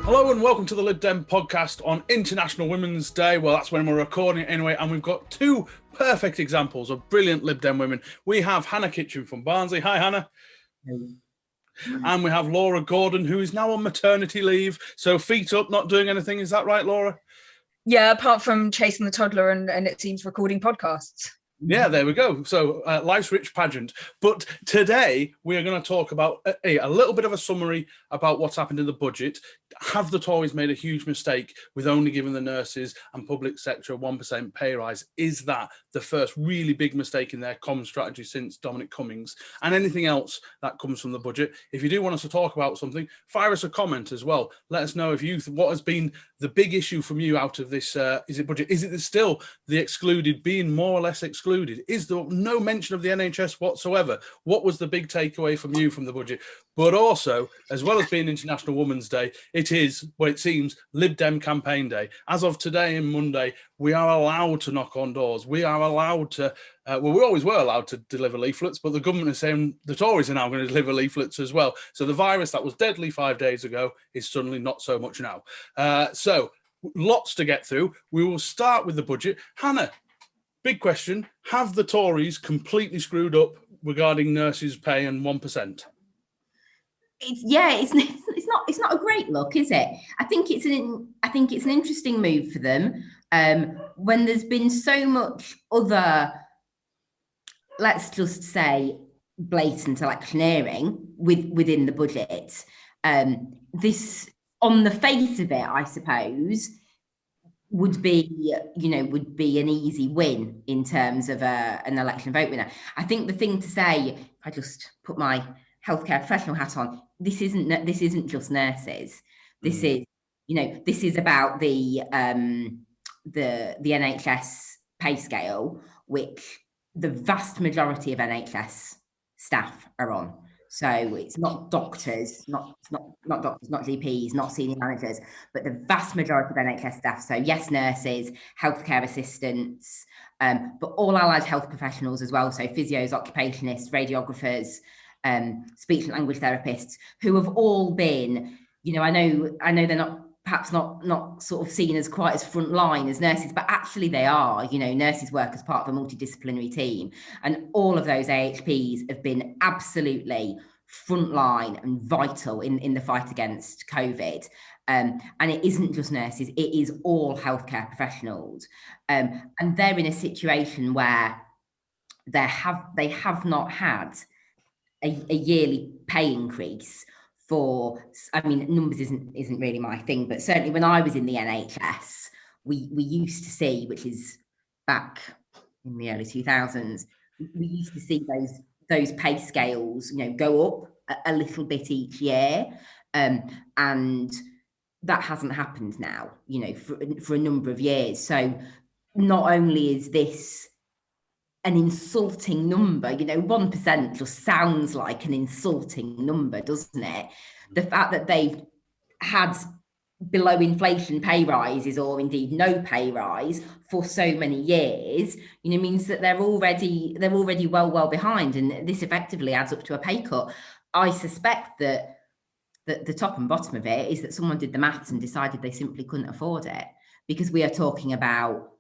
Hello and welcome to the Lib Dem Podcast on International Women's Day. Well, that's when we're recording it anyway, and we've got two perfect examples of brilliant Lib Dem women. We have Hannah Kitchen from Barnsley. Hi, Hannah. And we have Laura Gordon, who is now on maternity leave. So feet up, not doing anything. Is that right, Laura? Yeah, apart from chasing the toddler and it seems recording podcasts. Yeah, there we go. So life's rich pageant. But today we are going to talk about a little bit of a summary about what's happened in the budget. Have the Tories made a huge mistake with only giving the nurses and public sector a 1% pay rise? Is that the first really big mistake in their common strategy since Dominic Cummings? And anything else that comes from the budget? If you do want us to talk about something, fire us a comment as well. Let us know what has been the big issue from you out of this budget. Is it still the excluded being more or less excluded? Is there no mention of the NHS whatsoever? What was the big takeaway from you from the budget? But also, as well as being International Women's Day, it is, well, it seems, Lib Dem campaign day. As of today and Monday, we are allowed to knock on doors. We are allowed to, we always were allowed to deliver leaflets, but the government is saying the Tories are now going to deliver leaflets as well. So the virus that was deadly 5 days ago is suddenly not so much now. So lots to get through. We will start with the budget. Hannah, big question. Have the Tories completely screwed up regarding nurses' pay and 1%? It's not a great look, is it? I think it's an interesting move for them. When there's been so much other, let's just say, blatant electioneering within the budget. This, on the face of it, I suppose, would be an easy win in terms of an election vote winner. I think the thing to say, if I just put my healthcare professional hat on, this isn't just nurses. This is about the NHS pay scale, which the vast majority of NHS staff are on. So it's not doctors, not doctors, not GPs, not senior managers, but the vast majority of NHS staff. So yes, nurses, healthcare assistants, but all allied health professionals as well. So physios, occupationists, radiographers, speech and language therapists, who have all been, I know they're perhaps not sort of seen as quite as front line as nurses, but actually they are. Nurses work as part of a multidisciplinary team, and all of those AHPs have been absolutely frontline and vital in the fight against COVID. And it isn't just nurses, it is all healthcare professionals. And they're in a situation where they have not had a yearly pay increase for, numbers isn't really my thing, but certainly when I was in the NHS, we used to see, which is back in the early 2000s, we used to see those pay scales, go up a little bit each year, and that hasn't happened now, for a number of years. So not only is this an insulting number, 1% just sounds like an insulting number, doesn't it? The fact that they've had below inflation pay rises, or indeed no pay rise, for so many years, means that they're already well behind, and this effectively adds up to a pay cut. I suspect that the top and bottom of it is that someone did the maths and decided they simply couldn't afford it, because we are talking about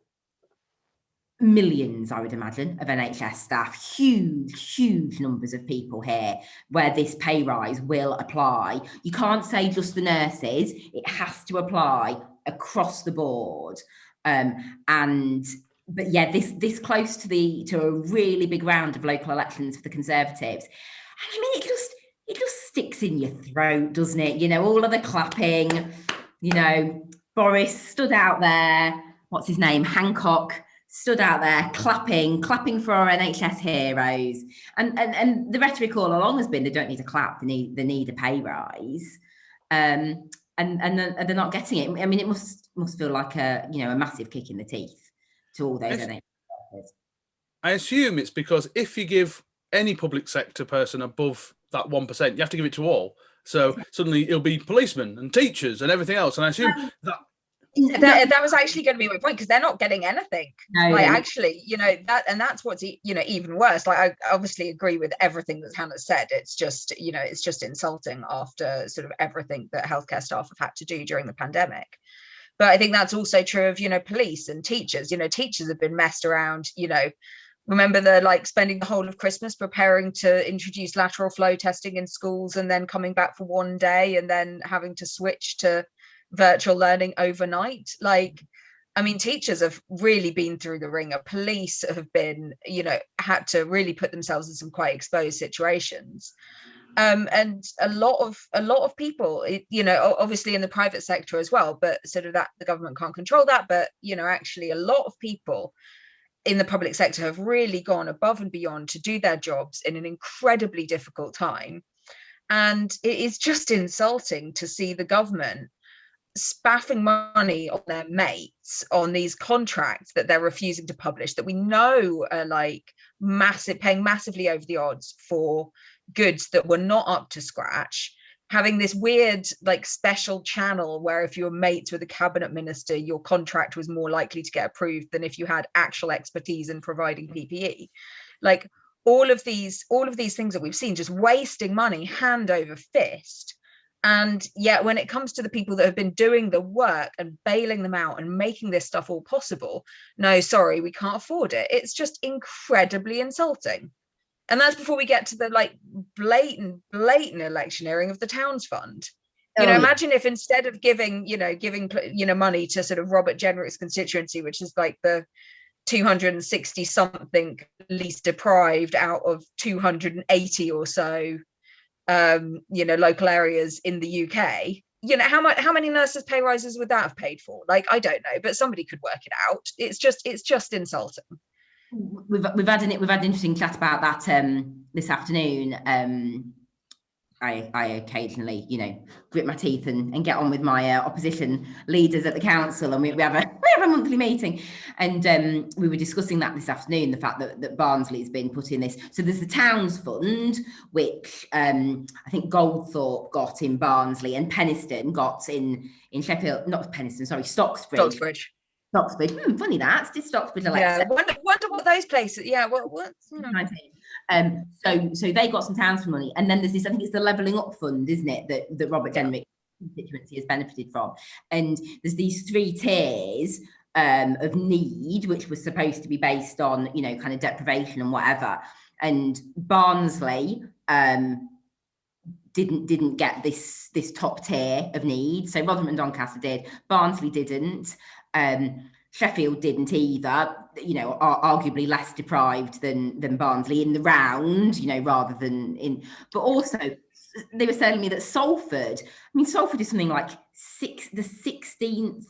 millions, I would imagine, of NHS staff, huge numbers of people here where this pay rise will apply. You can't say just the nurses, it has to apply across the board. But yeah, this close to a really big round of local elections for the Conservatives. And it just sticks in your throat, doesn't it? All of the clapping, Boris stood out there, what's his name? Hancock stood out there clapping for our NHS heroes, and the rhetoric all along has been they don't need to clap, they need a pay rise, and they're not getting it. It must feel like a massive kick in the teeth to all those NHS workers. I assume it's because if you give any public sector person above that 1%, you have to give it to all. So suddenly it'll be policemen and teachers and everything else, and I assume that That was actually going to be my point, because they're not getting anything. No, like, actually, that's what's even worse. Like, I obviously agree with everything that Hannah said. It's just insulting after sort of everything that healthcare staff have had to do during the pandemic. But I think that's also true of police and teachers. Teachers have been messed around. Remember spending the whole of Christmas preparing to introduce lateral flow testing in schools, and then coming back for one day and then having to switch to virtual learning overnight. Teachers have really been through the ringer. Police have been, had to really put themselves in some quite exposed situations. And a lot of people, obviously in the private sector as well, but sort of that the government can't control that. But, actually a lot of people in the public sector have really gone above and beyond to do their jobs in an incredibly difficult time. And it is just insulting to see the government spaffing money on their mates on these contracts that they're refusing to publish, that we know are paying massively over the odds for goods that were not up to scratch, having this weird special channel where if you were mates with a cabinet minister, your contract was more likely to get approved than if you had actual expertise in providing PPE. All of these things that we've seen, just wasting money hand over fist. And yet when it comes to the people that have been doing the work and bailing them out and making this stuff all possible, no, sorry, we can't afford it. It's just incredibly insulting. And that's before we get to the blatant electioneering of the Towns Fund. Imagine if instead of giving money to sort of Robert Jenrick's constituency, which is the 260 something least deprived out of 280 or so local areas in the UK, how many nurses' pay rises would that have paid for? I don't know, but somebody could work it out. It's just insulting. We've had an interesting chat about that this afternoon. I occasionally, grit my teeth and get on with my opposition leaders at the council, and we have a monthly meeting, and we were discussing that this afternoon, the fact that Barnsley's been put in this. So there's the Towns Fund, which I think Goldthorpe got in Barnsley, and Penistone got in Sheffield, not Penistone, sorry, Stocksbridge. Funny that. Did Stocksbridge elect? Yeah, wonder what those places. Yeah, what's 19. So they got some Towns Fund money, and then there's this. I think it's the Levelling Up Fund, isn't it? That Robert Jenrick's constituency has benefited from. And there's these 3 tiers of need, which was supposed to be based on kind of deprivation and whatever. And Barnsley didn't get this top tier of need. So Rotherham and Doncaster did. Barnsley didn't. Sheffield didn't either, are arguably less deprived than Barnsley in the round, rather than in, but also they were telling me that Salford is something like the 16th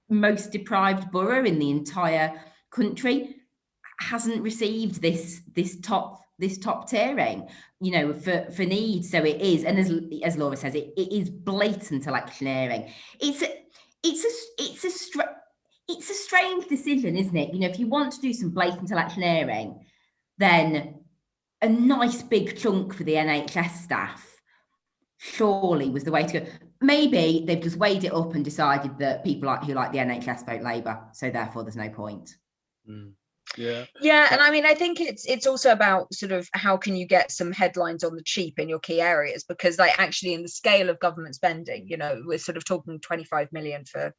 most deprived borough in the entire country, hasn't received this top tiering, for need. So it is, and as Laura says, it is blatant electioneering. It's a strange decision, isn't it? If you want to do some blatant electioneering, then a nice big chunk for the NHS staff surely was the way to go. Maybe they've just weighed it up and decided that people who like the NHS vote Labour, so therefore there's no point. Yeah, and I think it's also about sort of how can you get some headlines on the cheap in your key areas, because actually in the scale of government spending, we're sort of talking 25 million for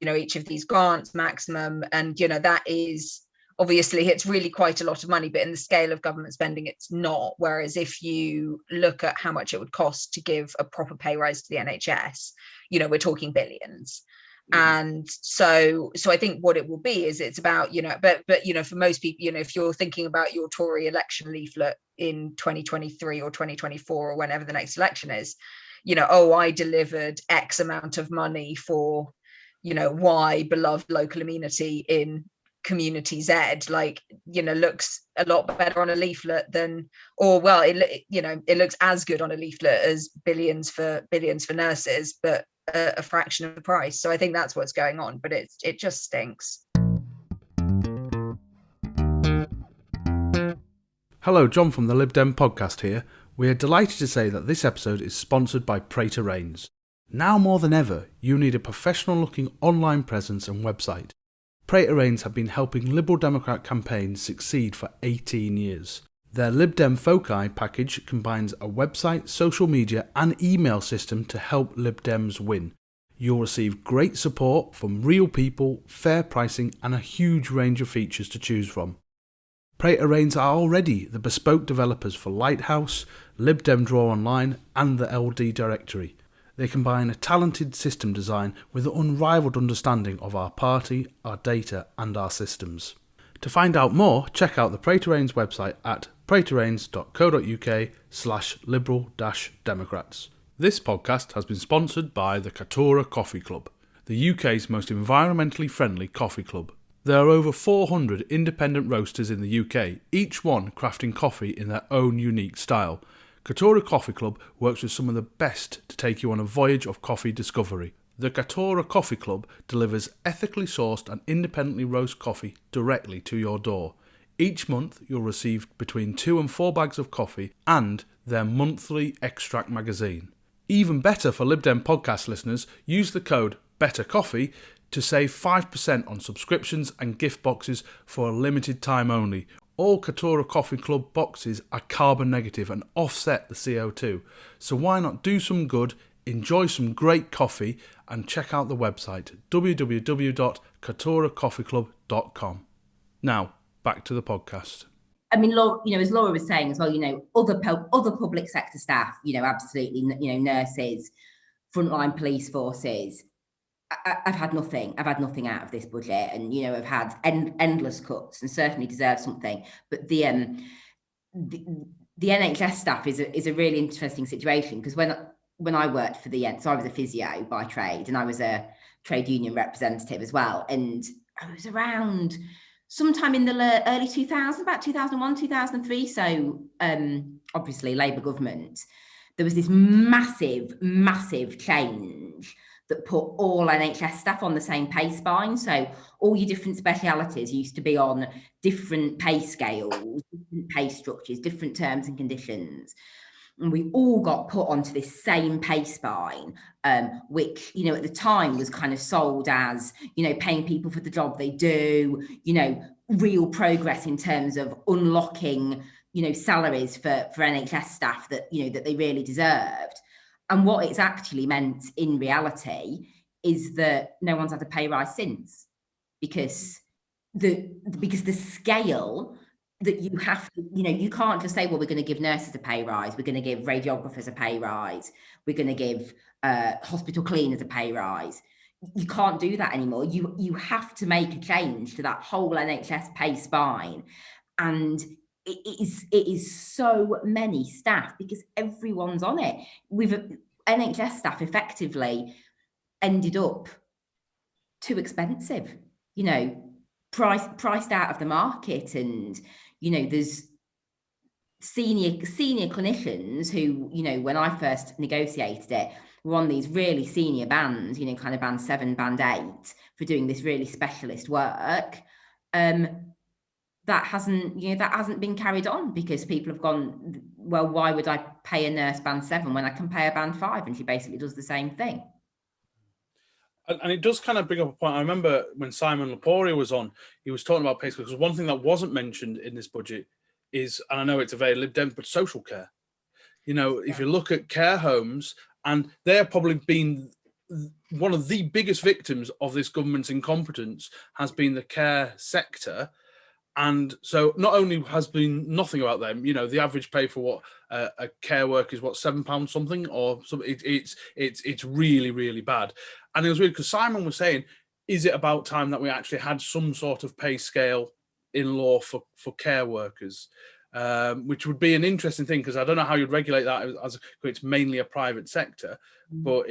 each of these grants maximum, and that is obviously it's really quite a lot of money, but in the scale of government spending it's not. Whereas if you look at how much it would cost to give a proper pay rise to the NHS, we're talking billions. And so I think what it will be is it's about but for most people, if you're thinking about your Tory election leaflet in 2023 or 2024 or whenever the next election is, I delivered X amount of money for Y beloved local amenity in community Z, looks a lot better on a leaflet than, it looks as good on a leaflet as billions for nurses, but a fraction of the price. So I think that's what's going on, but it just stinks. Hello, John from the Lib Dem Podcast here. We are delighted to say that this episode is sponsored by Prater Rains. Now more than ever, you need a professional-looking online presence and website. Praetor Rains have been helping Liberal Democrat campaigns succeed for 18 years. Their Lib Dem Foci package combines a website, social media and email system to help Lib Dems win. You'll receive great support from real people, fair pricing and a huge range of features to choose from. Praetor Rains are already the bespoke developers for Lighthouse, Lib Dem Draw Online and the LD Directory. They combine a talented system design with an unrivaled understanding of our party, our data and our systems. To find out more, check out the Praetor Rains website at praetorrains.co.uk/liberal-democrats. This podcast has been sponsored by the Katora Coffee Club, the UK's most environmentally friendly coffee club. There are over 400 independent roasters in the UK, each one crafting coffee in their own unique style. Katora Coffee Club works with some of the best to take you on a voyage of coffee discovery. The Katora Coffee Club delivers ethically sourced and independently roast coffee directly to your door. Each month you'll receive between 2 and 4 bags of coffee and their monthly extract magazine. Even better for Lib Dem Podcast listeners, use the code BETTERCOFFEE to save 5% on subscriptions and gift boxes for a limited time only. All Katora Coffee Club boxes are carbon negative and offset the CO2. So why not do some good, enjoy some great coffee and check out the website www.katoracoffeeclub.com. Now, back to the podcast. I mean, Laura, as Laura was saying as well, other public sector staff, absolutely, nurses, frontline police forces. I've had nothing out of this budget, and I've had endless cuts, and certainly deserve something. But the NHS staff is a really interesting situation, because when I worked for so I was a physio by trade, and I was a trade union representative as well, and I was around sometime in the early 2000s, about 2001, 2003. So obviously Labour government, there was this massive change that put all NHS staff on the same pay spine. So all your different specialities used to be on different pay scales, different pay structures, different terms and conditions. And we all got put onto this same pay spine, which, at the time was kind of sold as, paying people for the job they do, real progress in terms of unlocking, salaries for NHS staff that, that they really deserved. And what it's actually meant in reality is that no one's had a pay rise since, because the scale that you have to, you can't just say, well, we're going to give nurses a pay rise, we're going to give radiographers a pay rise, we're going to give hospital cleaners a pay rise. You can't do that anymore. You have to make a change to that whole NHS pay spine. And it is so many staff, because everyone's on it. NHS staff effectively ended up too expensive, priced out of the market. And there's senior clinicians who, when I first negotiated it, were on these really senior bands, kind of band 7, band 8, for doing this really specialist work. That hasn't been carried on, because people have gone, well, why would I pay a nurse band 7 when I can pay a band 5 and she basically does the same thing? And it does kind of bring up a point. I remember when Simon Laporia was on, he was talking about pay scales, because one thing that wasn't mentioned in this budget is, and I know it's a very Lib Dem, but social care. If you look at care homes, and they're probably been one of the biggest victims of this government's incompetence, has been the care sector. And so not only has been nothing about them, the average pay for what a care worker is, what, £7 something, or something. It's really, really bad. And it was weird, because Simon was saying, is it about time that we actually had some sort of pay scale in law for care workers? Which would be an interesting thing, because I don't know how you'd regulate that, as it's mainly a private sector. But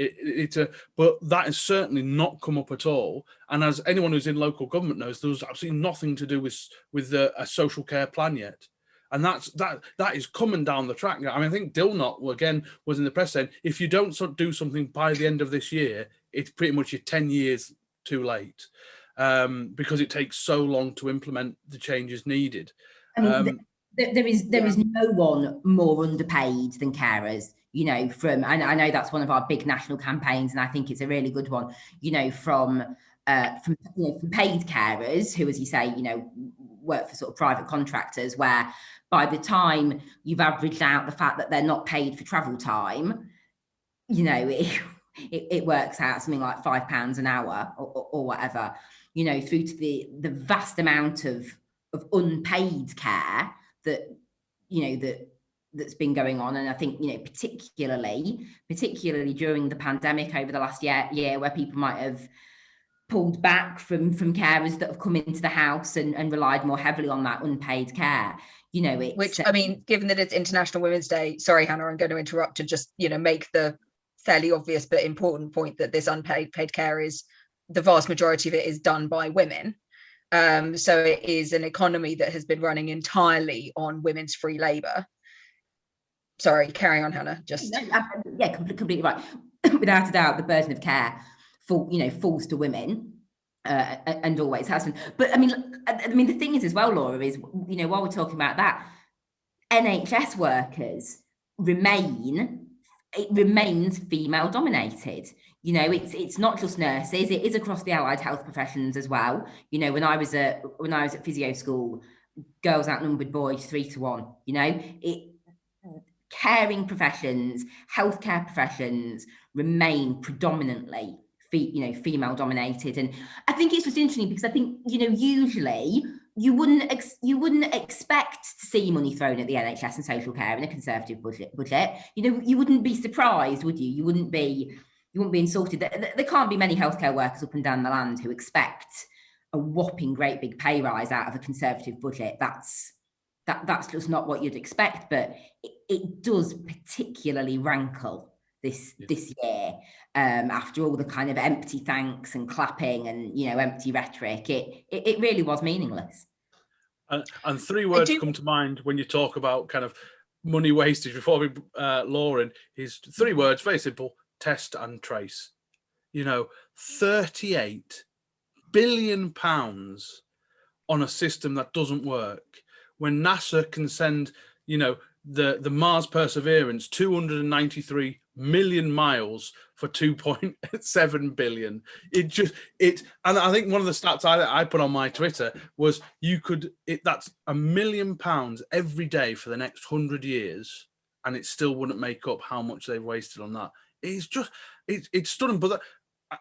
but that has certainly not come up at all. And as anyone who's in local government knows, there was absolutely nothing to do with a social care plan yet. And that is coming down the track. I mean, I think Dilnot again was in the press saying, if you don't do something by the end of this year, it's pretty much 10 years too late, because it takes so long to implement the changes needed. I mean, there is no one more underpaid than carers. You know, I know that's one of our big national campaigns, and I think it's a really good one. You know, from paid carers who, as you say, you know, work for sort of private contractors, where by the time you've averaged out the fact that they're not paid for travel time, you know, it works out something like £5 an hour or whatever. You know, through to the vast amount of unpaid care that, you know, that's been going on. And I think, you know, particularly during the pandemic over the last year where people might have pulled back from carers that have come into the house and relied more heavily on that unpaid care, you know, which, I mean, given that it's International Women's Day, sorry, Hannah, I'm going to interrupt to just, you know, make the fairly obvious but important point that this unpaid care is, the vast majority of it is done by women. So it is an economy that has been running entirely on women's free labour. Sorry, carry on, Hannah. Yeah, completely right. Without a doubt, the burden of care falls to women, and always has been. But I mean, the thing is as well, Laura, is, you know, while we're talking about that, NHS workers remains female dominated. You know, it's not just nurses, it is across the allied health professions as well. You know, when I was at physio school, girls outnumbered boys 3-1. You know, caring professions, healthcare professions remain predominantly female dominated. And I think it's just interesting because I think, you know, usually you wouldn't expect to see money thrown at the NHS and social care in a Conservative budget. You know, you wouldn't be surprised, would you? You wouldn't be insulted. There can't be many healthcare workers up and down the land who expect a whopping great big pay rise out of a Conservative budget. That's just not what you'd expect. But it does particularly rankle this year, after all the kind of empty thanks and clapping and, you know, empty rhetoric. It really was meaningless. And 3 words come to mind when you talk about kind of money wastage before we Lauren, is 3 words, very simple: test and trace. You know, £38 billion on a system that doesn't work, when NASA can send, you know, the Mars Perseverance 293 million miles for 2.7 billion. And I think one of the stats I put on my Twitter was that's £1 million every day for the next 100 years, and it still wouldn't make up how much they've wasted on that. It's stunning. But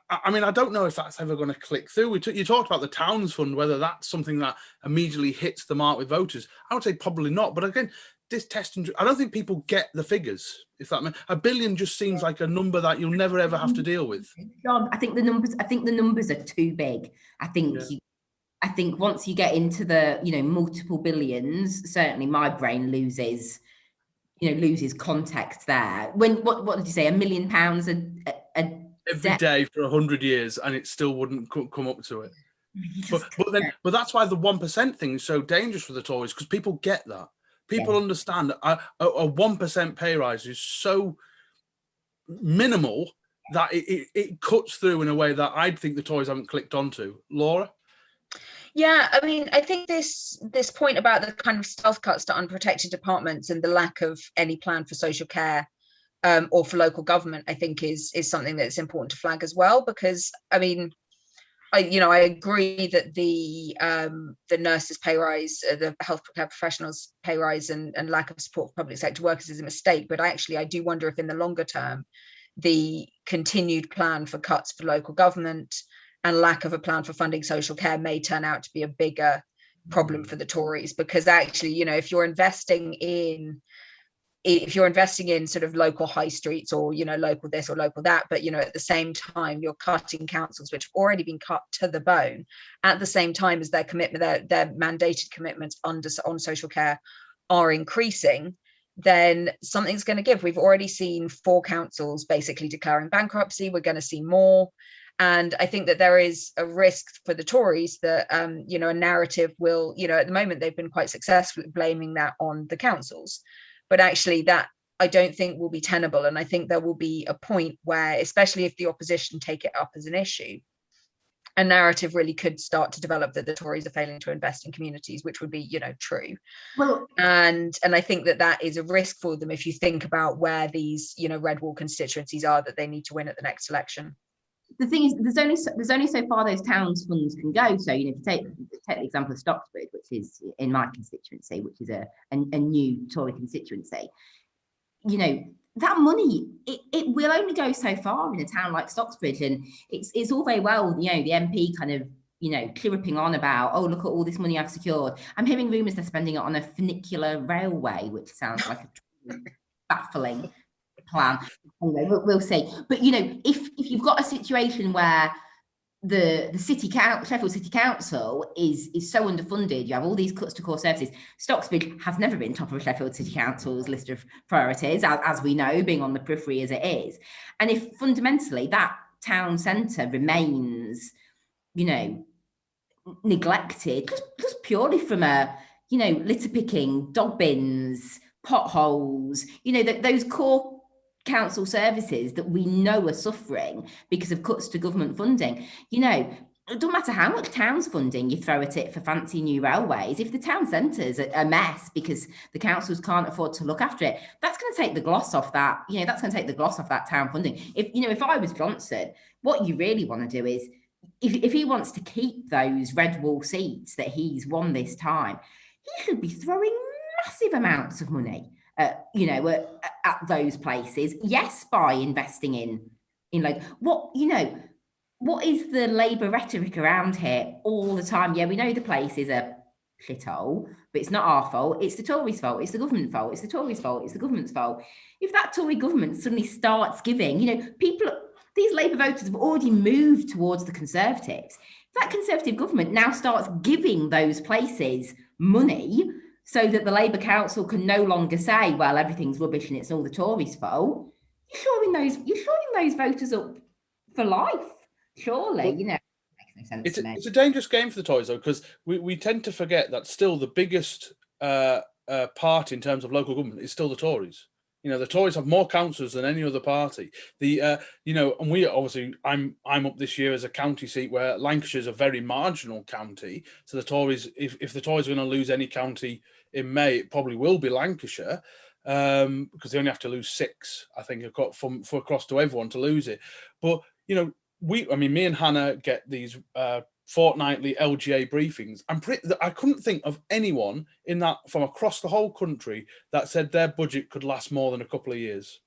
I mean, I don't know if that's ever going to click through. You talked about the Towns Fund, whether that's something that immediately hits the mark with voters. I would say probably not. But again, this test, I don't think people get the figures. If that means $1 billion just seems like a number that you'll never ever have to deal with. John, I think the numbers are too big. I think once you get into the, you know, multiple billions, certainly my brain loses context there. What did you say? £1 million every day for 100 years, and it still wouldn't come up to it. But that's why the 1% thing is so dangerous for the Tories, because people get that. People understand a 1% pay rise is so minimal that it cuts through in a way that I think the Tories haven't clicked onto. Laura? Yeah, I mean, I think this point about the kind of stealth cuts to unprotected departments and the lack of any plan for social care, or for local government, I think is something that's important to flag as well, because I mean, I agree that the nurses' pay rise, the healthcare professionals' pay rise, and lack of support for public sector workers is a mistake. But actually, I do wonder if in the longer term, the continued plan for cuts for local government and lack of a plan for funding social care may turn out to be a bigger problem for the Tories, because actually, you know, if you're investing in sort of local high streets, or, you know, local this or local that, but, you know, at the same time you're cutting councils which have already been cut to the bone, at the same time as their mandated commitments on social care are increasing, then something's going to give. We've already seen 4 councils basically declaring bankruptcy. We're going to see more. And I think that there is a risk for the Tories that, you know, a narrative will, you know, at the moment they've been quite successful at blaming that on the councils. But actually that I don't think will be tenable. And I think there will be a point where, especially if the opposition take it up as an issue, a narrative really could start to develop that the Tories are failing to invest in communities, which would be, true. Well, and I think that is a risk for them if you think about where these, red wall constituencies are that they need to win at the next election. The thing is, there's only so far those towns funds can go. So, if you take the example of Stocksbridge, which is in my constituency, which is a new Tory constituency, that money, it will only go so far in a town like Stocksbridge. And it's all very well, the MP kind of, chirruping on about, oh, look at all this money I've secured. I'm hearing rumours they're spending it on a funicular railway, which sounds like a baffling plan. Anyway, we'll see. But if you've got a situation where the Sheffield City Council is so underfunded, you have all these cuts to core services. Stocksbridge has never been top of Sheffield City Council's list of priorities, as we know, being on the periphery as it is. And if fundamentally that town centre remains, neglected, just purely from a, litter picking, dog bins, potholes, those core council services that we know are suffering because of cuts to government funding. It doesn't matter how much town's funding you throw at it for fancy new railways. If the town centre's a mess because the councils can't afford to look after it, that's going to take the gloss off that. That's going to take the gloss off that town funding. If I was Johnson, what you really want to do is, if he wants to keep those red wall seats that he's won this time, he should be throwing massive amounts of money at those places. Yes, by investing in like what is the Labour rhetoric around here all the time? Yeah, we know the place is a shithole, but it's not our fault. It's the Tories' fault. It's the government's fault. It's the Tories' fault. It's the government's fault. If that Tory government suddenly starts giving, these Labour voters have already moved towards the Conservatives. If that Conservative government now starts giving those places money so that the Labour Council can no longer say, well, everything's rubbish and it's all the Tories' fault, you're shoring those voters up for life. Surely, it makes no sense to me. It's a dangerous game for the Tories, though, because we tend to forget that still the biggest party in terms of local government is still the Tories. The Tories have more councillors than any other party. And we obviously, I'm up this year as a county seat where Lancashire's a very marginal county. So the Tories, if the Tories are going to lose any county in May, it probably will be Lancashire, because they only have to lose 6, I think, for across to everyone to lose it. But me and Hannah get these fortnightly LGA briefings. I couldn't think of anyone in that from across the whole country that said their budget could last more than a couple of years.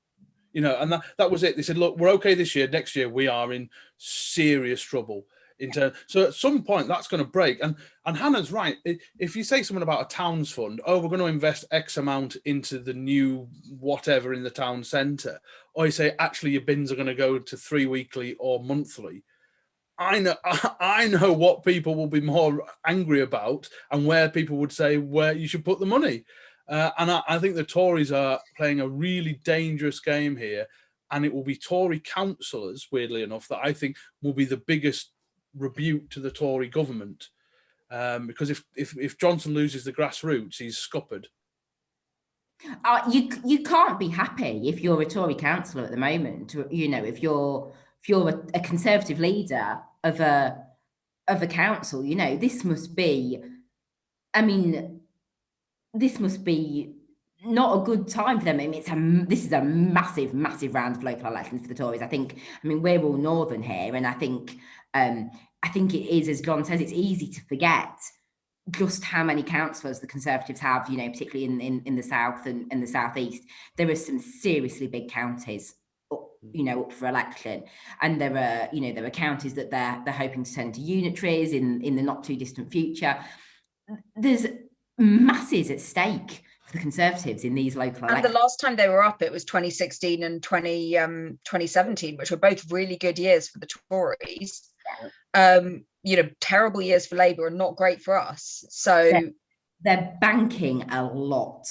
And that was it. They said, look, we're okay this year. Next year we are in serious trouble. So at some point that's going to break. And Hannah's right. If you say something about a towns fund, we're going to invest X amount into the new whatever in the town centre, or you say actually your bins are going to go to 3 weekly or monthly, I know what people will be more angry about and where people would say where you should put the money. And I think the Tories are playing a really dangerous game here. And it will be Tory councillors, weirdly enough, that I think will be the biggest rebuke to the Tory government. Because if Johnson loses the grassroots, he's scuppered. You can't be happy if you're a Tory councillor at the moment. If you're a Conservative leader of a council, this must be not a good time for them. This is a massive round of local elections for the Tories. We're all northern here, and I think it is, as John says, it's easy to forget just how many councillors the Conservatives have, particularly in the south and the southeast. There are some seriously big counties up for election, and there are counties that they're hoping to send to unitaries in the not too distant future. There's masses at stake for the Conservatives in these local elections. And the last time they were up, it was 2016 and 2017, which were both really good years for the Tories. Terrible years for Labour and not great for us. So they're banking a lot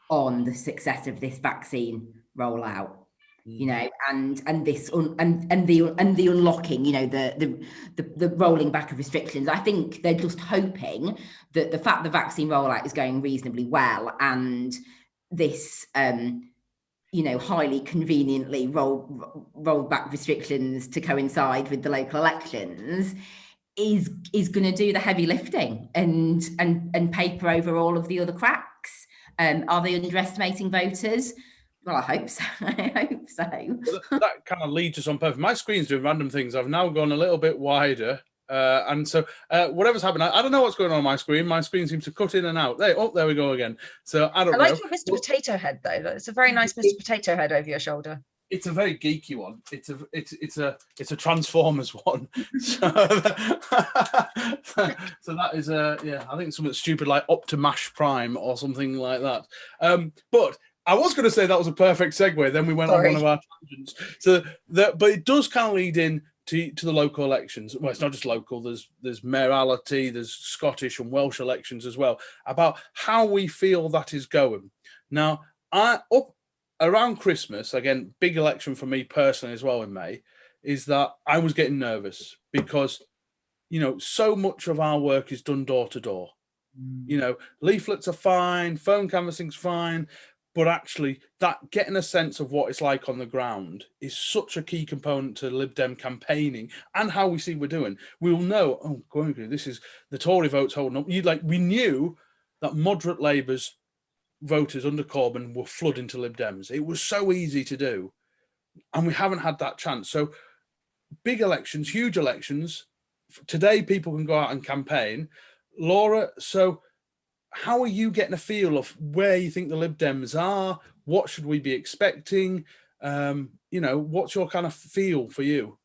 on the success of this vaccine rollout. And this and the unlocking, the rolling back of restrictions. I think they're just hoping that the fact the vaccine rollout is going reasonably well, and this highly conveniently rolled back restrictions to coincide with the local elections, is going to do the heavy lifting and paper over all of the other cracks. Are they underestimating voters? Well, I hope so. I hope so. That kind of leads us on purpose. My screen's doing random things. I've now gone a little bit wider. And so whatever's happened, I don't know what's going on my screen. My screen seems to cut in and out. There we go again. So I don't know. I like your Mr. Potato Head, though. It's a very nice Mr. Potato Head over your shoulder. It's a very geeky one. It's a Transformers one. So that is I think something stupid like Optimash Prime or something like that. But I was going to say that was a perfect segue. Then we went on one of our tangents. But it does kind of lead in to the local elections. Well, it's not just local. There's mayoralty, there's Scottish and Welsh elections as well. About how we feel that is going. Now, around Christmas, again, big election for me personally as well in May, is that I was getting nervous because, so much of our work is done door to door. Leaflets are fine, phone canvassing's fine, but actually that getting a sense of what it's like on the ground is such a key component to Lib Dem campaigning and how we see we're doing. We'll know, this is the Tory votes holding up. We knew that moderate Labour's voters under Corbyn were flooding to Lib Dems. It was so easy to do, and we haven't had that chance. So big elections, huge elections. Today people can go out and campaign. Laura, so how are you getting a feel of where you think the Lib Dems are? What should we be expecting? What's your kind of feel for you?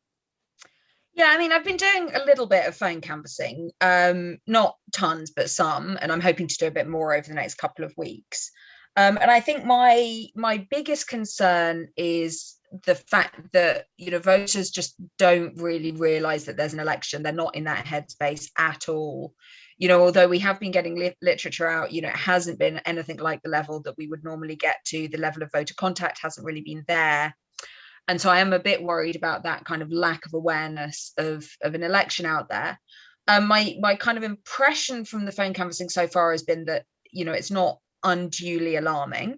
Yeah, I mean, I've been doing a little bit of phone canvassing, not tons, but some, and I'm hoping to do a bit more over the next couple of weeks. And I think my biggest concern is the fact that, voters just don't really realise that there's an election. They're not in that headspace at all. Although we have been getting literature out, it hasn't been anything like the level that we would normally get to. The level of voter contact hasn't really been there. And so I am a bit worried about that kind of lack of awareness of an election out there. My kind of impression from the phone canvassing so far has been that, it's not unduly alarming,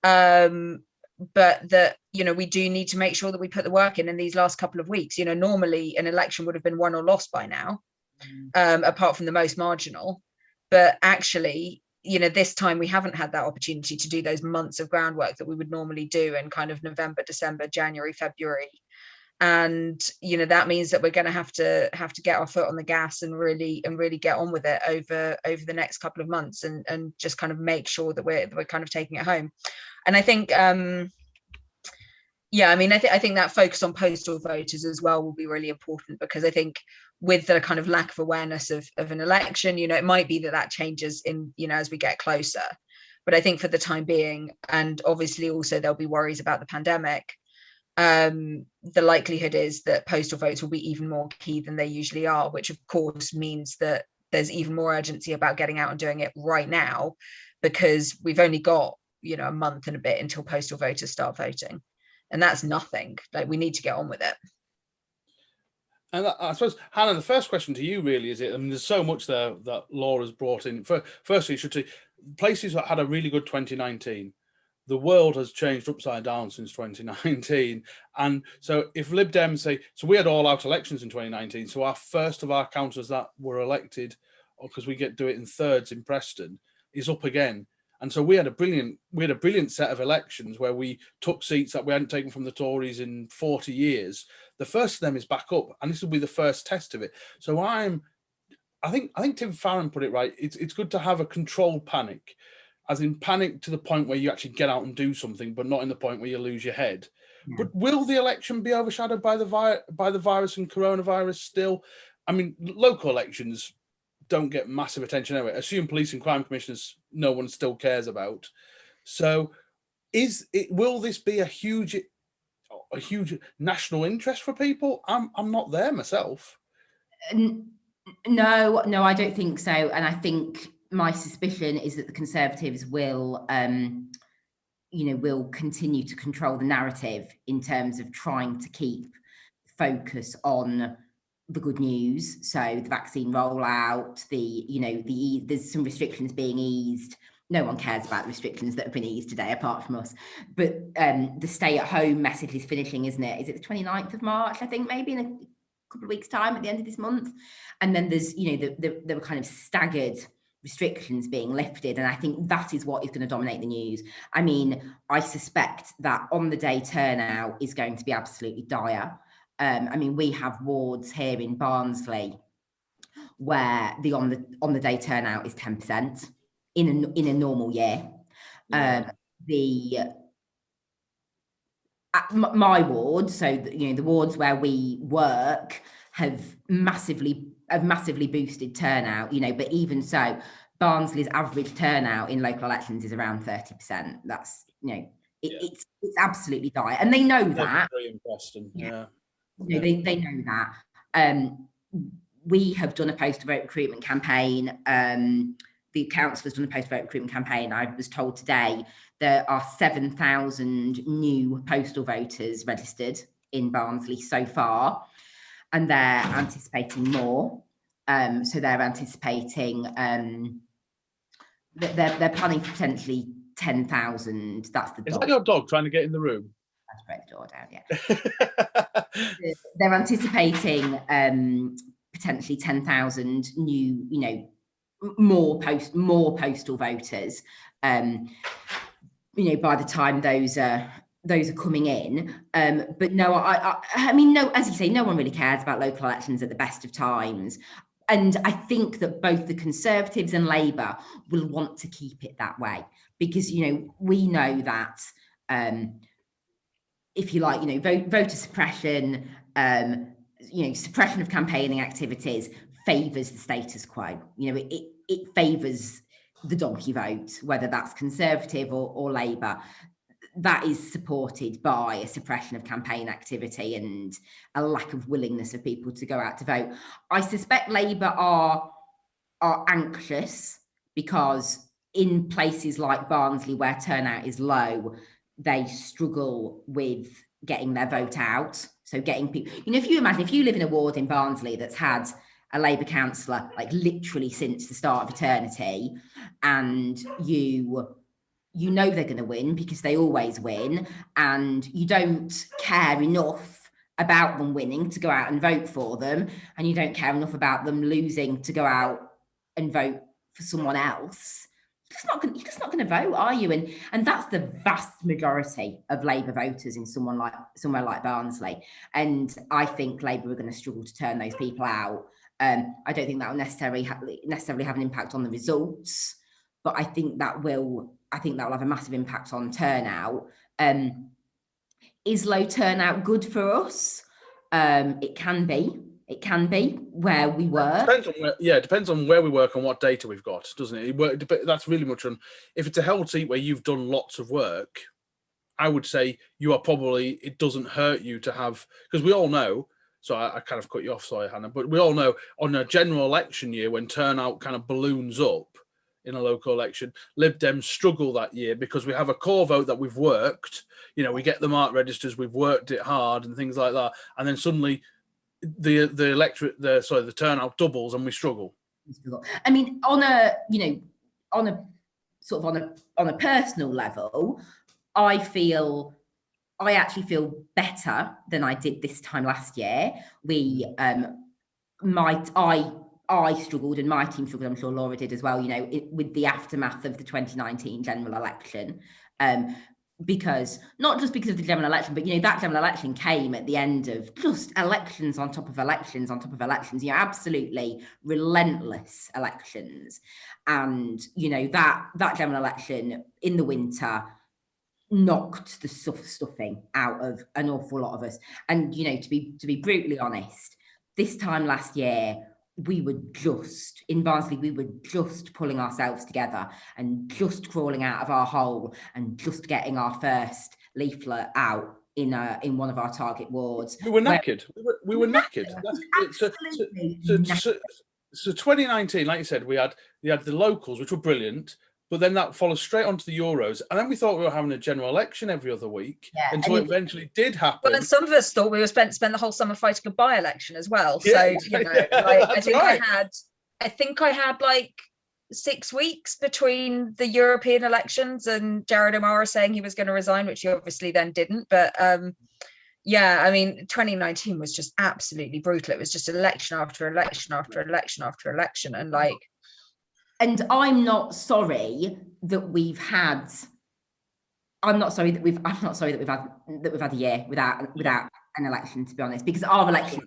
but that, we do need to make sure that we put the work in these last couple of weeks. Normally an election would have been won or lost by now, apart from the most marginal. But actually, this time we haven't had that opportunity to do those months of groundwork that we would normally do in kind of November, December, January, February. And, that means that we're going to have to get our foot on the gas and really get on with it over the next couple of months and just kind of make sure that we're kind of taking it home. And I think, I think that focus on postal voters as well will be really important, because I think with the kind of lack of awareness of an election, it might be that changes in, as we get closer. But I think for the time being, and obviously also there'll be worries about the pandemic, the likelihood is that postal votes will be even more key than they usually are, which of course means that there's even more urgency about getting out and doing it right now, because we've only got, a month and a bit until postal voters start voting. And that's nothing. We need to get on with it. And I suppose, Hannah, the first question to you really is, there's so much there that Laura's brought in. Firstly, you should say, places that had a really good 2019, the world has changed upside down since 2019. And so if Lib Dems say, so we had all-out elections in 2019, so our first of our councillors that were elected, because we do it in thirds in Preston, is up again. And so we had a brilliant set of elections where we took seats that we hadn't taken from the Tories in 40 years. The first of them is back up, and this will be the first test of it. So I think Tim Farron put it right. It's good to have a controlled panic, as in panic to the point where you actually get out and do something, but not in the point where you lose your head. Yeah. But will the election be overshadowed by the virus and coronavirus still? I mean, local elections don't get massive attention anyway. Assume police and crime commissioners, no one still cares about. So will this be a huge national interest for people? I'm not there myself. No, I don't think so. And I think my suspicion is that the Conservatives will continue to control the narrative in terms of trying to keep focus on the good news. So the vaccine rollout, there's some restrictions being eased. No one cares about the restrictions that have been eased today, apart from us. But the stay-at-home message is finishing, isn't it? Is it the 29th of March? I think maybe in couple of weeks' time at the end of this month. And then there's, there were kind of staggered restrictions being lifted. And I think that is what is going to dominate the news. I mean, I suspect that on the day turnout is going to be absolutely dire. I mean, we have wards here in Barnsley where the on the day turnout is 10% in a normal year. My ward, so the wards where we work have massively boosted turnout, but even so, Barnsley's average turnout in local elections is around 30%. That's it's absolutely dire, and they know that. Very interesting. Yeah. They know that. We have done a post-vote recruitment campaign. The council has done a post-vote recruitment campaign. I was told today there are 7,000 new postal voters registered in Barnsley so far, and they're anticipating more. So they're anticipating, they're planning for potentially 10,000. That's the dog. Is that your dog trying to get in the room? Let's break the door down, yeah. They're anticipating potentially 10,000 new, more postal voters, by the time those are coming in. But no, I mean, no, as you say, no one really cares about local elections at the best of times. And I think that both the Conservatives and Labour will want to keep it that way, because, we know that, if you like, voter suppression, suppression of campaigning activities favours the status quo. It favours the donkey vote, whether that's Conservative or Labour. That is supported by a suppression of campaign activity and a lack of willingness of people to go out to vote. I suspect Labour are anxious because in places like Barnsley, where turnout is low, they struggle with getting their vote out. So getting people, if you live in a ward in Barnsley that's had a Labour councillor like literally since the start of eternity, and you know they're going to win because they always win, and you don't care enough about them winning to go out and vote for them, and you don't care enough about them losing to go out and vote for someone else, you're just not going to vote, are you? And that's the vast majority of Labour voters in somewhere like Barnsley. And I think Labour are going to struggle to turn those people out. I don't think that will necessarily have an impact on the results, but I think that will have a massive impact on turnout. Is low turnout good for us? It can be where we work. It depends on where we work and what data we've got, doesn't it? That's really much on. If it's a held seat where you've done lots of work, I would say it doesn't hurt you to have, because we all know. So I kind of cut you off, sorry, Hannah. But we all know on a general election year, when turnout kind of balloons up in a local election, Lib Dems struggle that year because we have a core vote that we've worked. We get the marked registers, we've worked it hard and things like that, and then suddenly the turnout doubles and we struggle. I mean, on a personal level, I actually feel better than I did this time last year. I struggled and my team struggled, I'm sure Laura did as well, with the aftermath of the 2019 general election. Because not just because of the general election, but that general election came at the end of just elections on top of elections on top of elections, absolutely relentless elections. And that general election in the winter knocked the stuffing out of an awful lot of us. And to be brutally honest, this time last year in Barnsley, we were just pulling ourselves together and just crawling out of our hole and just getting our first leaflet out in one of our target wards. We were knackered. We were knackered. So 2019, like you said, we had the locals, which were brilliant, but then that followed straight onto the Euros. And then we thought we were having a general election every other week until it eventually did happen. Well, and some of us thought we were spend the whole summer fighting a by-election as well. So, I think I had like 6 weeks between the European elections and Jared O'Mara saying he was going to resign, which he obviously then didn't. But Yeah, I mean, 2019 was just absolutely brutal. It was just election after election after election after election, and like. And I'm not sorry that we've had. I'm not sorry that we've had a year without an election, to be honest, because our elections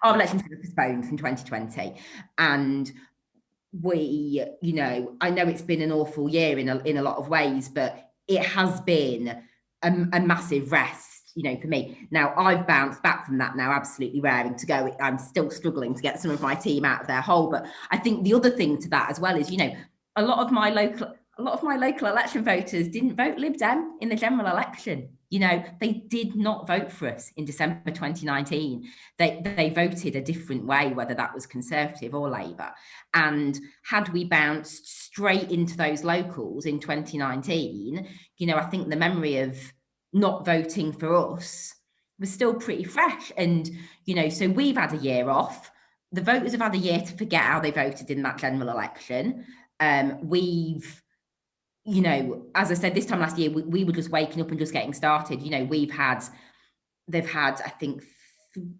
were postponed from 2020, and we, you know, I know it's been an awful year in a lot of ways, but it has been a massive rest, you know, for me. Now I've bounced back from that now, absolutely raring to go. I'm still struggling to get some of my team out of their hole, but I think the other thing to that as well is, you know, a lot of my local election voters didn't vote Lib Dem in the general election. You know, they did not vote for us in December 2019. They voted a different way, whether that was Conservative or Labour. And had we bounced straight into those locals in 2019, you know, I think the memory of not voting for us was still pretty fresh. And, you know, so we've had a year off. The voters have had a year to forget how they voted in that general election. We've, you know, as I said, this time last year, we were just waking up and just getting started. You know, they've had, I think,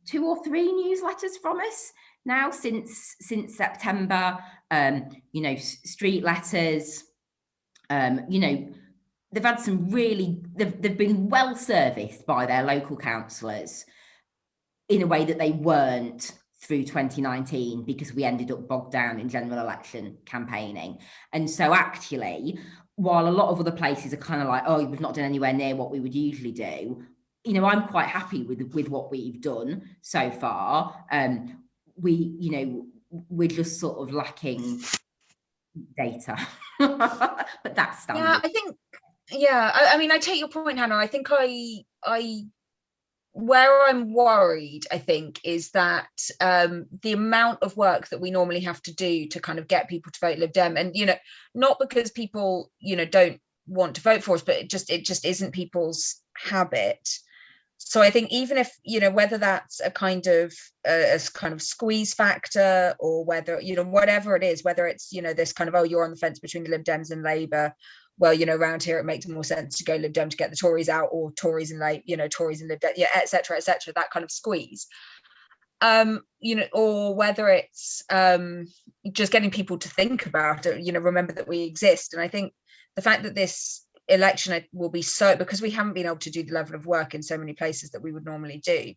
2 or 3 newsletters from us now since September. You know, street letters. You know, they've had some really, they've been well serviced by their local councillors in a way that they weren't through 2019, because we ended up bogged down in general election campaigning. And so actually, while a lot of other places are kind of like, oh, we've not done anywhere near what we would usually do, you know, I'm quite happy with what we've done so far. We, you know, we're just sort of lacking data, but that's standard. Yeah, I think, I mean, I take your point, Hannah. I think where I'm worried, I think, is that the amount of work that we normally have to do to kind of get people to vote Lib Dem, and, you know, not because people, you know, don't want to vote for us, but it just isn't people's habit. So I think even if, you know, whether that's a kind of squeeze factor, or whether, you know, whatever it is, whether it's, you know, this kind of, oh, you're on the fence between the Lib Dems and Labour, well, you know, around here it makes more sense to go Lib Dem to get the Tories out, or Tories and Lib Dem, yeah, etc., that kind of squeeze. You know, or whether it's just getting people to think about it, you know, remember that we exist. And I think the fact that this election will be so, because we haven't been able to do the level of work in so many places that we would normally do,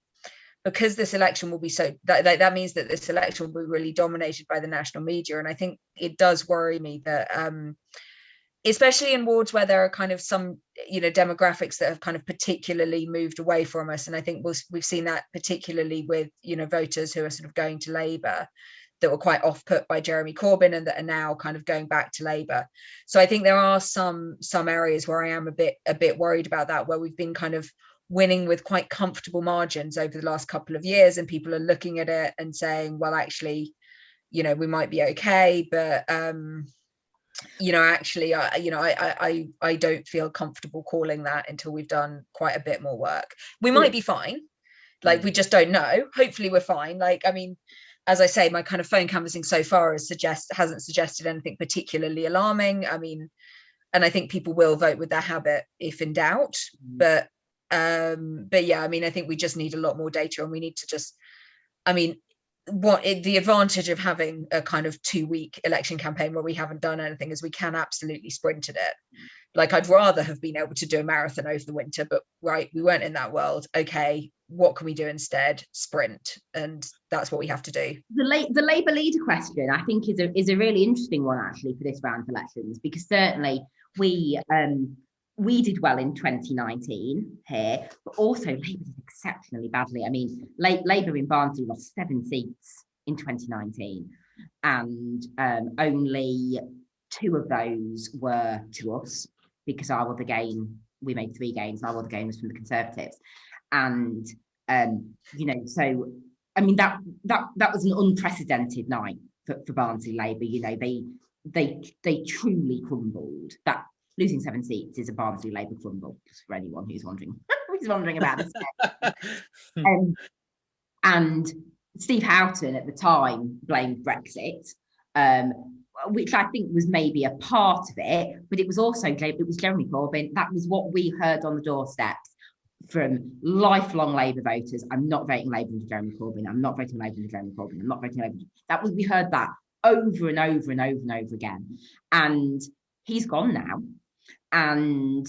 because this election will be so, that means that this election will be really dominated by the national media. And I think it does worry me that especially in wards where there are kind of some, you know, demographics that have kind of particularly moved away from us. And I think we've seen that particularly with, you know, voters who are sort of going to Labour, that were quite off put by Jeremy Corbyn, and that are now kind of going back to Labour. So I think there are some areas where I am a bit worried about that, where we've been kind of winning with quite comfortable margins over the last couple of years, and people are looking at it and saying, well, actually, you know, we might be okay, but you know, actually, I don't feel comfortable calling that until we've done quite a bit more work. We might be fine, like, we just don't know. Hopefully we're fine. Like, I mean, as I say, my kind of phone canvassing so far hasn't suggested anything particularly alarming. I mean, and I think people will vote with their habit if in doubt. But yeah, I mean, I think we just need a lot more data, and we need to just, I mean, the advantage of having a kind of 2-week election campaign where we haven't done anything is we can absolutely sprint at it. Like, I'd rather have been able to do a marathon over the winter, but right, we weren't in that world. Okay, what can we do instead? Sprint. And that's what we have to do. The Labour leader question, I think, is a really interesting one, actually, for this round of elections, because certainly we did well in 2019 here, but also Labour did exceptionally badly. I mean, Labour in Barnsley lost 7 seats in 2019, and only 2 of those were to us, because our other gain, we made 3 gains, and our other gain was from the Conservatives. And you know, so I mean, that was an unprecedented night for Barnsley Labour. You know, they truly crumbled. That losing 7 seats is a Barnsley Labour crumble, just for anyone who's wondering about this. And Steve Houghton at the time blamed Brexit, which I think was maybe a part of it, but it was also, it was Jeremy Corbyn. That was what we heard on the doorsteps. from lifelong Labour voters, I'm not voting Labour under Jeremy Corbyn. I'm not voting Labour under Jeremy Corbyn. I'm not voting Labour. We heard that over and over and over and over again. And he's gone now. And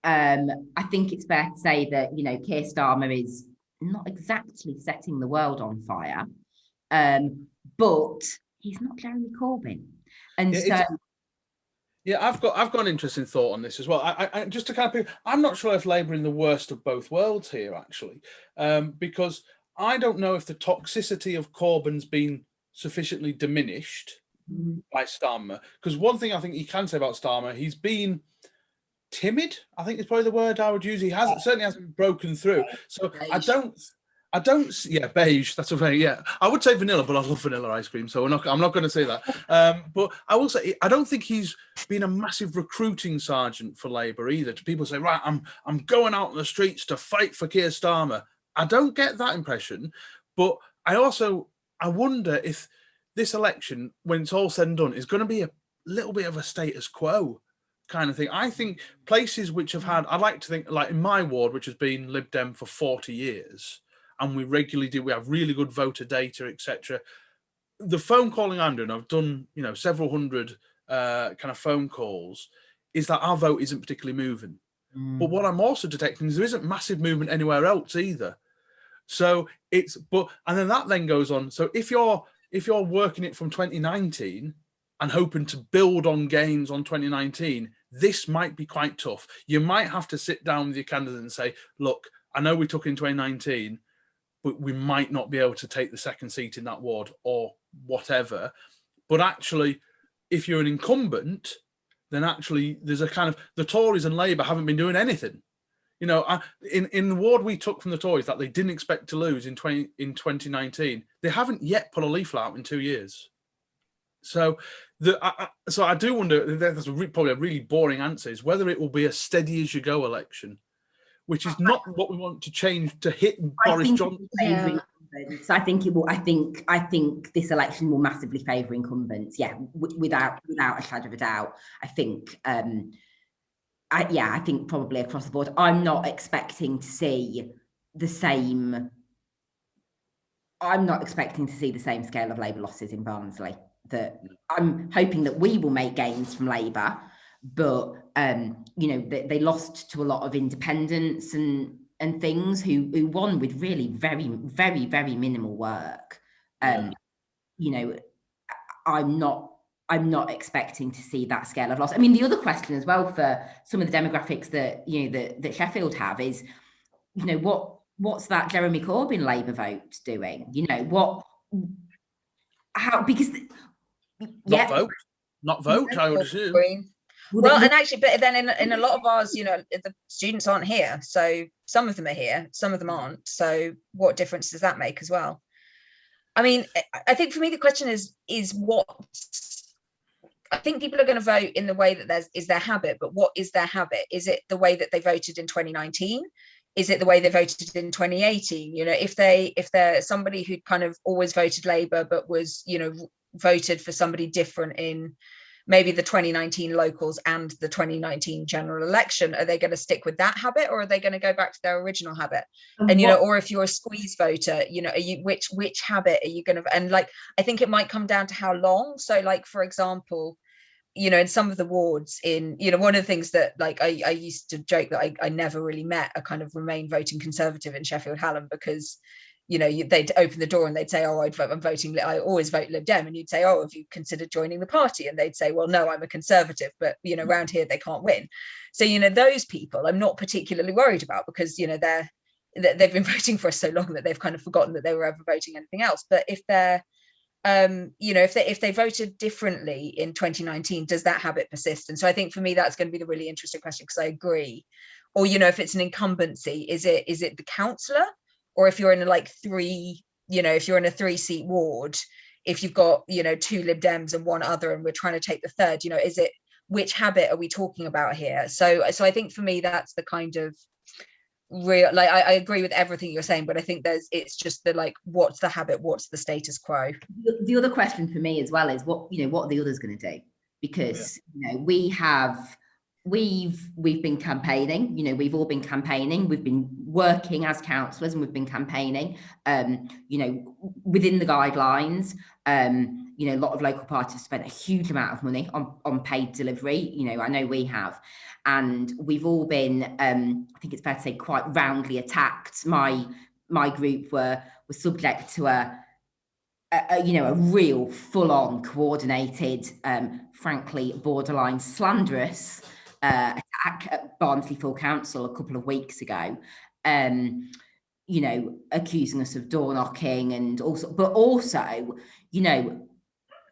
I think it's fair to say that, Keir Starmer is not exactly setting the world on fire, but he's not Jeremy Corbyn. And I've got an interesting thought on this as well. I just to kind of, I'm not sure if Labour are in the worst of both worlds here, actually, because I don't know if the toxicity of Corbyn's been sufficiently diminished by Starmer. Because one thing I think you can say about Starmer, he's been timid, I think is probably the word I would use. He certainly hasn't broken through. So beige. I don't, beige. That's a very, I would say vanilla, but I love vanilla ice cream, so I'm not going to say that. But I will say, I don't think he's been a massive recruiting sergeant for Labour either. To people say, right, I'm going out on the streets to fight for Keir Starmer. I don't get that impression, but I wonder if this election, when it's all said and done, is going to be a little bit of a status quo kind of thing. I think places which have had, I'd like to think, like in my ward, which has been Lib Dem for 40 years, and we have really good voter data, etc. The phone calling I'm doing, I've done, several hundred kind of phone calls, is that our vote isn't particularly moving. But what I'm also detecting is there isn't massive movement anywhere else either. So and then that then goes on. So if you're working it from 2019 and hoping to build on gains on 2019, this might be quite tough. You might have to sit down with your candidate and say, look, I know we took in 2019, but we might not be able to take the second seat in that ward or whatever. But actually, if you're an incumbent, then actually there's a kind of, the Tories and Labour haven't been doing anything. In the ward we took from the Tories that they didn't expect to lose in 2019, they haven't yet put a leaflet out in 2 years. So I do wonder, that's probably a really boring answer, is whether it will be a steady as you go election, which is not what we want to change to hit Boris Johnson. So I think it will. I think this election will massively favour incumbents. Yeah, without a shadow of a doubt. I think. I think probably across the board. I'm not expecting to see the same. I'm not expecting to see the same scale of Labour losses in Barnsley. That I'm hoping that we will make gains from Labour, but they lost to a lot of independents and things who won with really very, very, very minimal work. I'm not expecting to see that scale of loss. I mean, the other question as well for some of the demographics that that Sheffield have is, what's that Jeremy Corbyn Labour vote doing? Not vote. I would assume. Well, and actually, but then in a lot of ours, the students aren't here. So some of them are here, some of them aren't. So what difference does that make as well? I mean, I think for me, the question is what I think people are going to vote in the way that is their habit. But what is their habit? Is it the way that they voted in 2019? Is it the way they voted in 2018? If they're somebody who'd kind of always voted Labour, but was, voted for somebody different in maybe the 2019 locals and the 2019 general election, are they going to stick with that habit, or are they going to go back to their original habit? And or if you're a squeeze voter, are you which habit are you going to? And I think it might come down to how long. So for example, in some of the wards in, one of the things that I used to joke that I never really met a kind of Remain voting Conservative in Sheffield Hallam, because they'd open the door and they'd say, oh, I'm voting, I always vote Lib Dem. And you'd say, oh, have you considered joining the party? And they'd say, well, no, I'm a Conservative, but, around here they can't win. So, those people I'm not particularly worried about, because, they've been voting for us so long that they've kind of forgotten that they were ever voting anything else. But if they're, if they voted differently in 2019, does that habit persist? And so I think for me, that's going to be the really interesting question, because I agree. Or, if it's an incumbency, is it the councillor? Or if you're in if you're in a 3-seat ward, if you've got, 2 Lib Dems and 1 other, and we're trying to take the third, is it, which habit are we talking about here? So I think for me, that's the kind of real, I agree with everything you're saying, but I think it's just the what's the habit, what's the status quo? The other question for me as well is what are the others going to do? Because we have we've been campaigning, we've all been campaigning, we've been working as councillors, and we've been campaigning, within the guidelines. A lot of local parties have spent a huge amount of money on paid delivery. I know we have, and we've all been, I think it's fair to say, quite roundly attacked. My group were subject to a real full-on coordinated, frankly borderline slanderous attack at Barnsley Full Council a couple of weeks ago, accusing us of door knocking, and also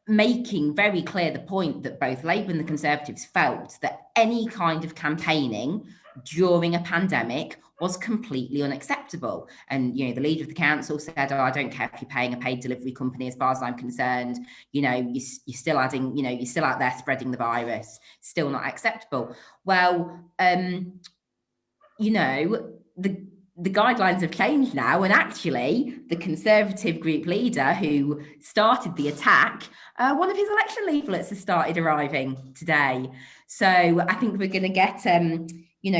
making very clear the point that both Labour and the Conservatives felt that any kind of campaigning during a pandemic was completely unacceptable. And the leader of the council said, "Oh, I don't care if you're paying a paid delivery company, as far as I'm concerned, you're still adding, you're still out there spreading the virus, still not acceptable." Well, the guidelines have changed now, and actually the Conservative group leader who started the attack, one of his election leaflets has started arriving today. So I think we're going to get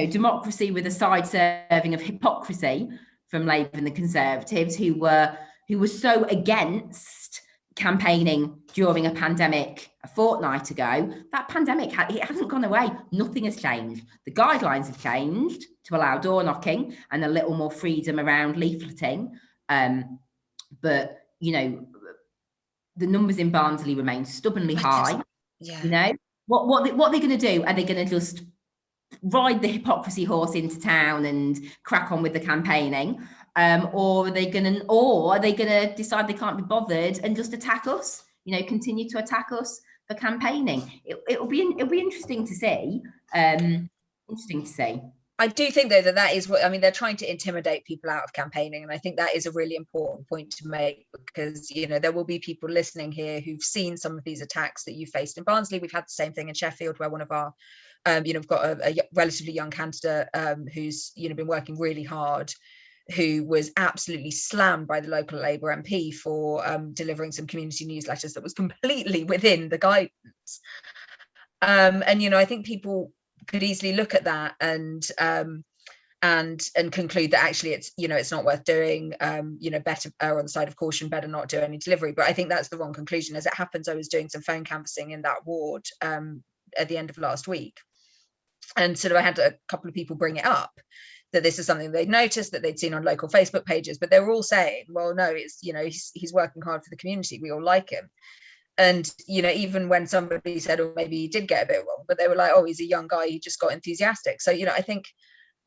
democracy with a side serving of hypocrisy from Labour and the Conservatives, who were so against campaigning during a pandemic a fortnight ago. That pandemic, it hasn't gone away. Nothing has changed. The guidelines have changed to allow door knocking and a little more freedom around leafleting. But the numbers in Barnsley remain stubbornly high. Yeah. What are they going to do? Are they going to just ride the hypocrisy horse into town and crack on with the campaigning? Or are they going to decide they can't be bothered and just attack us? Continue to attack us for campaigning. It'll be interesting to see. I do think, though, that is what, they're trying to intimidate people out of campaigning. And I think that is a really important point to make, because, there will be people listening here who've seen some of these attacks that you faced in Barnsley. We've had the same thing in Sheffield, where one of our, we've got a relatively young candidate who's, been working really hard, who was absolutely slammed by the local Labour MP for delivering some community newsletters that was completely within the guidance. And I think people could easily look at that and conclude that actually it's not worth doing. Better err on the side of caution, better not do any delivery. But I think that's the wrong conclusion. As it happens, I was doing some phone canvassing in that ward at the end of last week, and I had a couple of people bring it up, that this is something they'd noticed, that they'd seen on local Facebook pages, but they were all saying, well, no, it's, he's working hard for the community, we all like him. And, even when somebody said, oh, maybe he did get a bit wrong, but they were like, oh, he's a young guy, he just got enthusiastic. So, I think,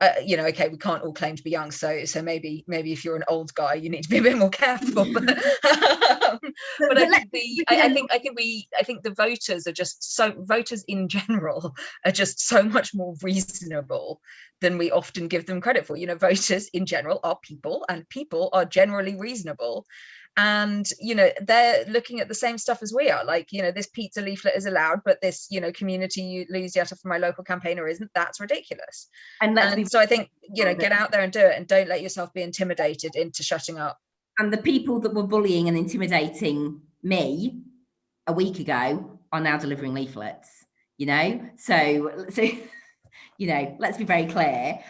okay, we can't all claim to be young. So maybe if you're an old guy, you need to be a bit more careful. But I think the voters in general are just so much more reasonable than we often give them credit for. Voters in general are people, and people are generally reasonable. And, they're looking at the same stuff as we are. Like, this pizza leaflet is allowed, but this, community newsletter for my local campaigner isn't. That's ridiculous. And so I think, get out there and do it, and don't let yourself be intimidated into shutting up. And the people that were bullying and intimidating me a week ago are now delivering leaflets, So, let's be very clear.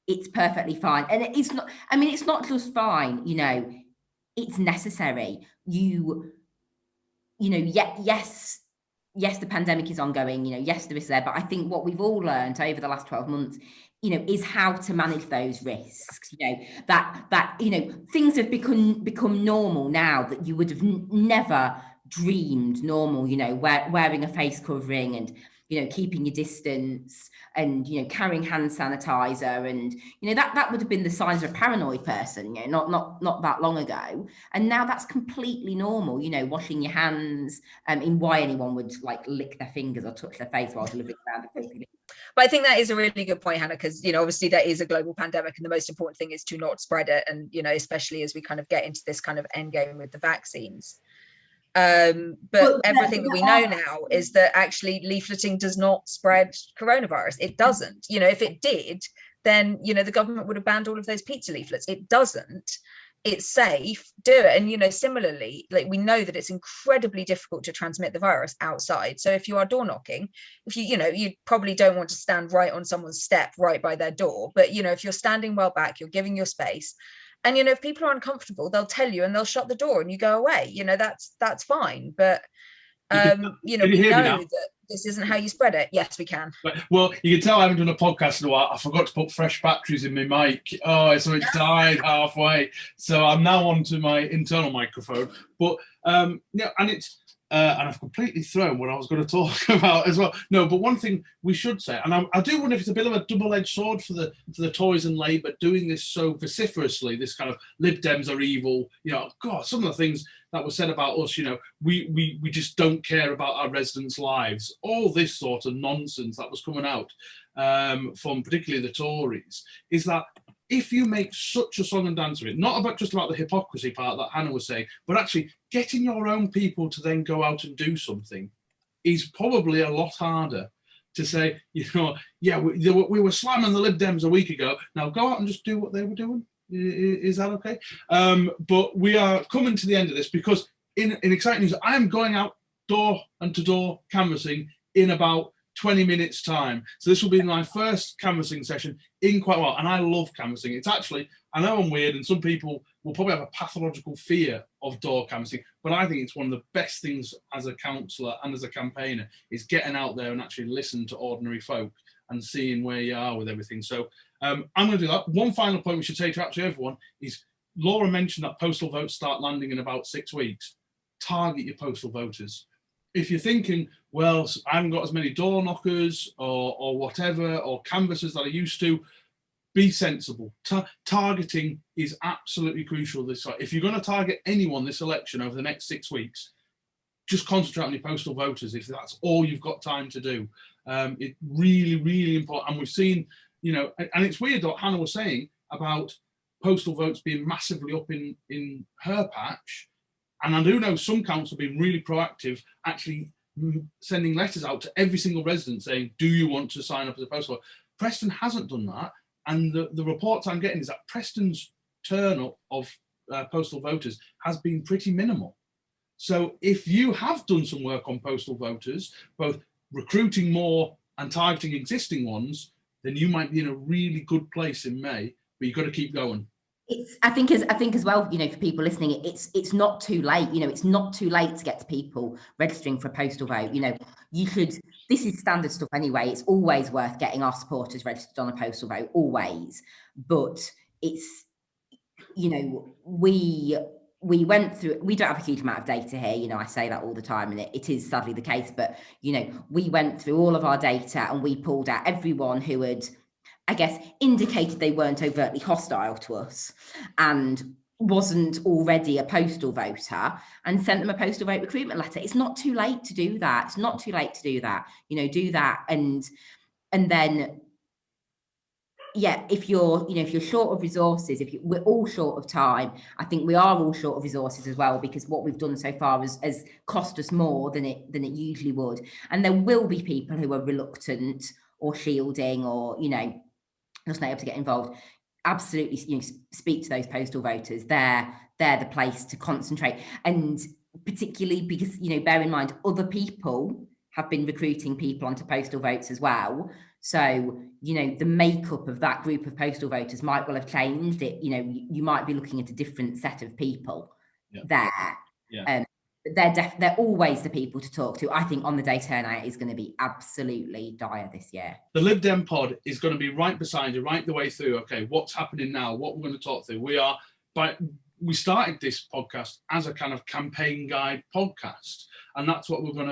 It's perfectly fine. And it's not, it's not just fine, it's necessary. Yes, the pandemic is ongoing, yes, there is there, but I think what we've all learned over the last 12 months, is how to manage those risks, that things have become normal now that you would have never dreamed normal, wearing a face covering and, keeping your distance and, carrying hand sanitizer, and, that would have been the signs of a paranoid person, not that long ago. And now that's completely normal, washing your hands, in why anyone would lick their fingers or touch their face while delivering around the food. But I think that is a really good point, Hannah, because, obviously there is a global pandemic, and the most important thing is to not spread it. And, especially as we kind of get into this kind of end game with the vaccines. But everything that we know now is that actually leafleting does not spread coronavirus. It doesn't. If it did, then the government would have banned all of those pizza leaflets. It doesn't. it's safe, do it. And, you know, similarly, like, we know that it's incredibly difficult to transmit the virus outside. So if you are door knocking, if you know, you probably don't want to stand right on someone's step right by their door, but, you know, if you're standing well back, you're giving your space. And, you know, if people are uncomfortable, they'll tell you and they'll shut the door and you go away. You know, that's fine. But you know, we know that this isn't how you spread it. Yes, we can. Well, you can tell I haven't done a podcast in a while. I forgot to put fresh batteries in my mic. Oh, so it died halfway. So I'm now onto my internal microphone. But yeah, and it's and I've completely thrown what I was going to talk about as well. No, but one thing we should say, and I do wonder if it's a bit of a double-edged sword for the Tories and Labour doing this so vociferously. This kind of Lib Dems are evil. You know, God, some of the things that was said about us, you know, we just don't care about our residents' lives. All this sort of nonsense that was coming out from particularly the Tories is that if you make such a song and dance of it, not about just about the hypocrisy part that Hannah was saying, but actually getting your own people to then go out and do something is probably a lot harder to say, you know, yeah, we were slamming the Lib Dems a week ago. Now go out and just do what they were doing. Is that okay? But we are coming to the end of this because in exciting news, I am going out door and to door canvassing in about 20 minutes time. So this will be my first canvassing session in quite a while. And I love canvassing. It's actually, I know I'm weird and some people will probably have a pathological fear of door canvassing, but I think it's one of the best things as a councillor and as a campaigner is getting out there and actually listen to ordinary folk and seeing where you are with everything. So I'm going to do that. One final point we should say to actually everyone is Laura mentioned that postal votes start landing in about 6 weeks. Target your postal voters. If you're thinking, well, I haven't got as many door knockers or whatever, or canvassers that I used to, be sensible. Targeting is absolutely crucial. If you're going to target anyone this election over the next 6 weeks, just concentrate on your postal voters if that's all you've got time to do. It's really, really important. And we've seen, you know, and it's weird what Hannah was saying about postal votes being massively up in her patch. And I do know some councils have been really proactive, actually sending letters out to every single resident saying, do you want to sign up as a postal voter? Preston hasn't done that. And the reports I'm getting is that Preston's turn up of postal voters has been pretty minimal. So if you have done some work on postal voters, both recruiting more and targeting existing ones, then you might be in a really good place in May, but you've got to keep going. I think as well, you know, for people listening, it's not too late. You know, it's not too late to get to people registering for a postal vote. You know, this is standard stuff anyway. It's always worth getting our supporters registered on a postal vote, always. But it's, you know, we went through, we don't have a huge amount of data here. You know, I say that all the time and it is sadly the case, but, you know, we went through all of our data and we pulled out everyone who had, I guess, indicated they weren't overtly hostile to us and wasn't already a postal voter and sent them a postal vote recruitment letter. It's not too late to do that. It's not too late to do that. You know, do that. And then, yeah, if you're short of resources, we're all short of time. I think we are all short of resources as well, because what we've done so far has cost us more than it usually would. And there will be people who are reluctant or shielding or, you know, just not able to get involved. Absolutely, you know, speak to those postal voters. They're the place to concentrate, and particularly because, you know, bear in mind other people have been recruiting people onto postal votes as well. So, you know, the makeup of that group of postal voters might well have changed. It, you know, you might be looking at a different set of people there. Yeah. They're always the people to talk to. I think on the day turnout is going to be absolutely dire this year. The Lib Dem pod is going to be right beside you, right the way through. Okay, what's happening now? What we're going to talk through. We started this podcast as a kind of campaign guide podcast, and that's what we're going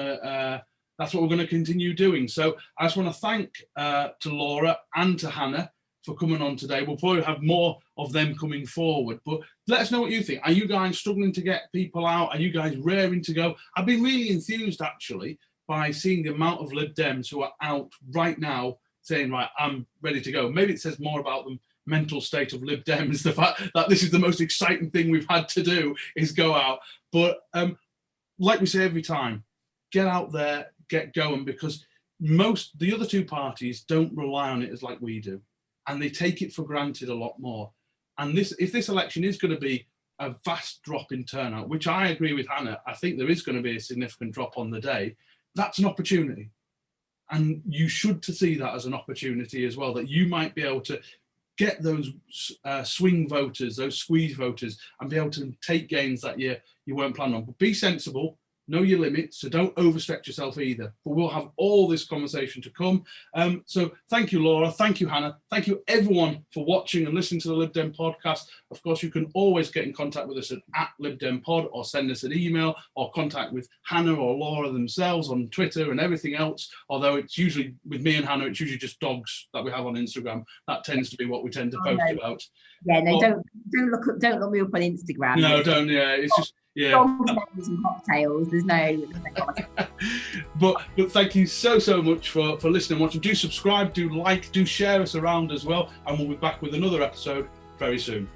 to continue doing. So I just want to thank to Laura and to Hannah for coming on today. We'll probably have more of them coming forward, but let us know what you think. Are you guys struggling to get people out? Are you guys raring to go? I've been really enthused actually by seeing the amount of Lib Dems who are out right now saying, right, I'm ready to go. Maybe it says more about the mental state of Lib Dems, the fact that this is the most exciting thing we've had to do is go out. But like we say every time, get out there, get going, because the other two parties don't rely on it as like we do. And they take it for granted a lot more. And if this election is going to be a vast drop in turnout, which I agree with Hannah. I think there is going to be a significant drop on the day. That's an opportunity. And you should to see that as an opportunity as well, that you might be able to get those swing voters, those squeeze voters, and be able to take gains that you weren't planning on. But be sensible, know your limits, so don't overstretch yourself either. But we'll have all this conversation to come. So thank you, Laura. Thank you, Hannah. Thank you, everyone, for watching and listening to the Lib Dem podcast. Of course, you can always get in contact with us at Lib Dem Pod, or send us an email, or contact with Hannah or Laura themselves on Twitter and everything else. Although it's usually, with me and Hannah, it's usually just dogs that we have on Instagram. That tends to be what we tend to post about. Yeah, no, don't look me up on Instagram. No, don't. Yeah, it's just. Yeah. And cocktails. There's no but thank you so much for listening and watching. Do subscribe, do like, do share us around as well, and we'll be back with another episode very soon.